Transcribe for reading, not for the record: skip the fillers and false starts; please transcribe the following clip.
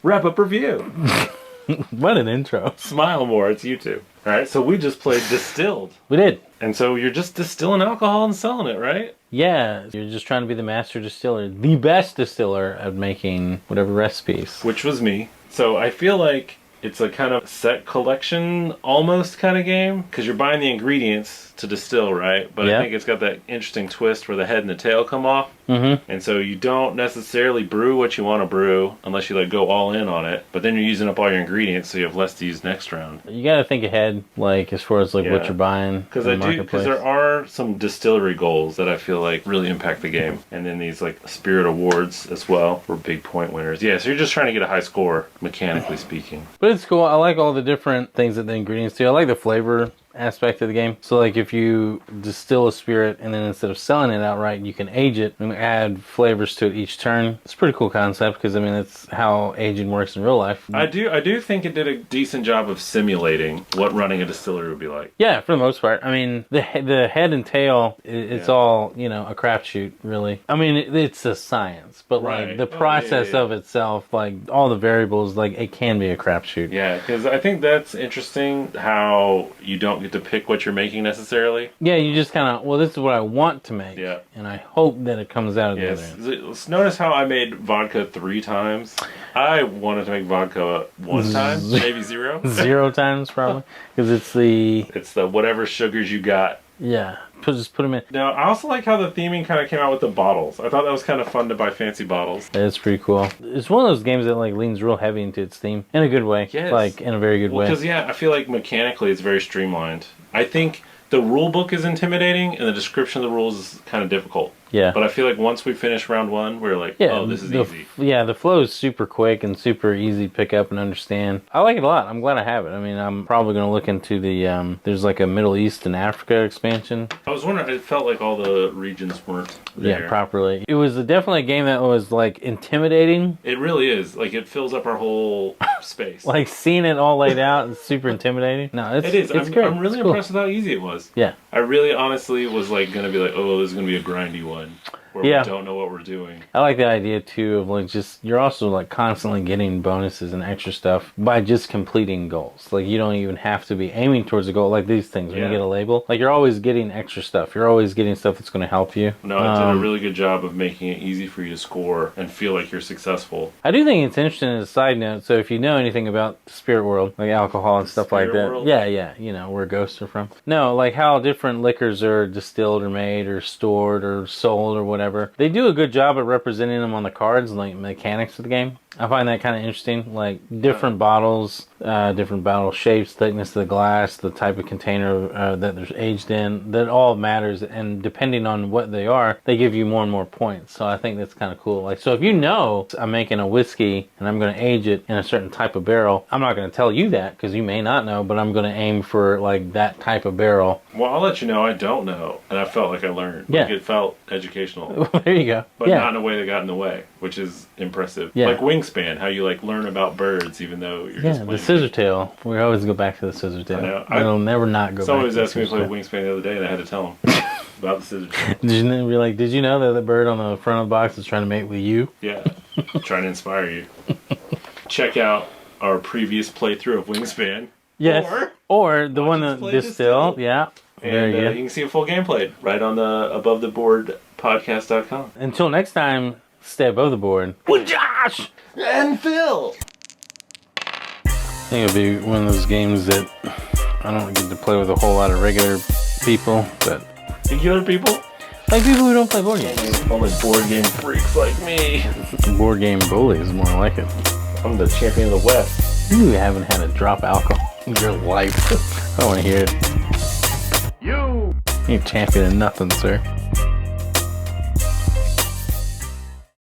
Wrap up review. What an intro. Smile more, it's YouTube. Alright, so we just played Distilled. We did. And so you're just distilling alcohol and selling it, right? Yeah, you're just trying to be the master distiller, the best distiller at making whatever recipes. Which was me. So I feel like it's a kind of set collection almost kind of game, because you're buying the ingredients to distill, right? But I think it's got that interesting twist where the head and the tail come off. Mm-hmm. And so you don't necessarily brew what you want to brew unless you like go all in on it. But then you're using up all your ingredients, so you have less to use next round. You got to think ahead, like as far as like what you're buying. Because there are some distillery goals that I feel like really impact the game, and then these like spirit awards as well were big point winners. Yeah, so you're just trying to get a high score mechanically speaking. But it's cool. I like all the different things that the ingredients do. I like the flavor aspect of the game. So like if you distill a spirit and then instead of selling it outright, you can age it and add flavors to it each turn. It's a pretty cool concept because I mean that's how aging works in real life. I do think it did a decent job of simulating what running a distillery would be like. Yeah, for the most part. I mean the head and tail, it's all, you know, a crapshoot really. I mean it's a science, but like the process of itself, like all the variables, like it can be a crapshoot. Yeah, because I think that's interesting how you don't get to pick what you're making necessarily. Yeah, you just kind of, well, this is what I want to make. Yeah. And I hope that it comes out of the other end. Let's notice how I made vodka 3 times. I wanted to make vodka 1 time, maybe 0. 0 times probably, because it's the whatever sugars you got. Yeah, just put them in. Now, I also like how the theming kind of came out with the bottles. I thought that was kind of fun to buy fancy bottles. It's pretty cool. It's one of those games that like leans real heavy into its theme in a good way. Yes. Like in a very good way. Because I feel like mechanically it's very streamlined. I think the rule book is intimidating and the description of the rules is kind of difficult. Yeah. But I feel like once we finish round 1, we're like, oh, this is easy. Yeah, the flow is super quick and super easy to pick up and understand. I like it a lot. I'm glad I have it. I mean, I'm probably going to look into the, there's like a Middle East and Africa expansion. I was wondering, it felt like all the regions weren't there. Yeah, properly. It was definitely a game that was like intimidating. It really is. Like, it fills up our whole space. Like, seeing it all laid out is super intimidating. No, it is. It's great. I'm really impressed with how easy it was. Yeah. I really honestly was like going to be like, oh, this is going to be a grindy one. Where we don't know what we're doing. I like the idea too of like just you're also like constantly getting bonuses and extra stuff by just completing goals. Like you don't even have to be aiming towards a goal like these things when you get a label. Like you're always getting extra stuff. You're always getting stuff that's going to help you. No, it did a really good job of making it easy for you to score and feel like you're successful. I do think it's interesting as a side note. So if you know anything about the spirit world, like alcohol and stuff like that. Yeah, you know where ghosts are from. No, like how different liquors are distilled or made or stored or sold or whatever. They do a good job at representing them on the cards and like mechanics of the game. I find that kind of interesting, like different bottles, different bottle shapes, thickness of the glass, the type of container that they're aged in, that all matters, and depending on what they are, they give you more and more points. So I think that's kind of cool. Like, so if you know I'm making a whiskey and I'm going to age it in a certain type of barrel, I'm not going to tell you that because you may not know, but I'm going to aim for like that type of barrel. Well, I'll let you know I don't know, and I felt like I learned. Yeah. Like it felt educational. There you go. But not in a way that got in the way, which is impressive. Yeah. Like Wingspan, how you like learn about birds even though you're just playing. The scissor tail. We always go back to the scissor tail. I know. I'll never not go back. Someone was asking me to play Wingspan the other day, and I had to tell them about the scissor tail. Did you know that the bird on the front of the box is trying to mate with you? Yeah, trying to inspire you. Check out our previous playthrough of Wingspan. Yes, or the one that Distilled. Yeah. And you can see a full gameplay right on the Above the Board podcast.com. Until next time, stay above the board with Josh and Phil. I think it'll be one of those games that I don't get to play with a whole lot of regular people, but regular people? Like people who don't play board games. Only board game freaks like me. Board game bullies, more like it. I'm the champion of the West. You haven't had a drop alcohol in your life. I don't want to hear it. You ain't champion of nothing, sir.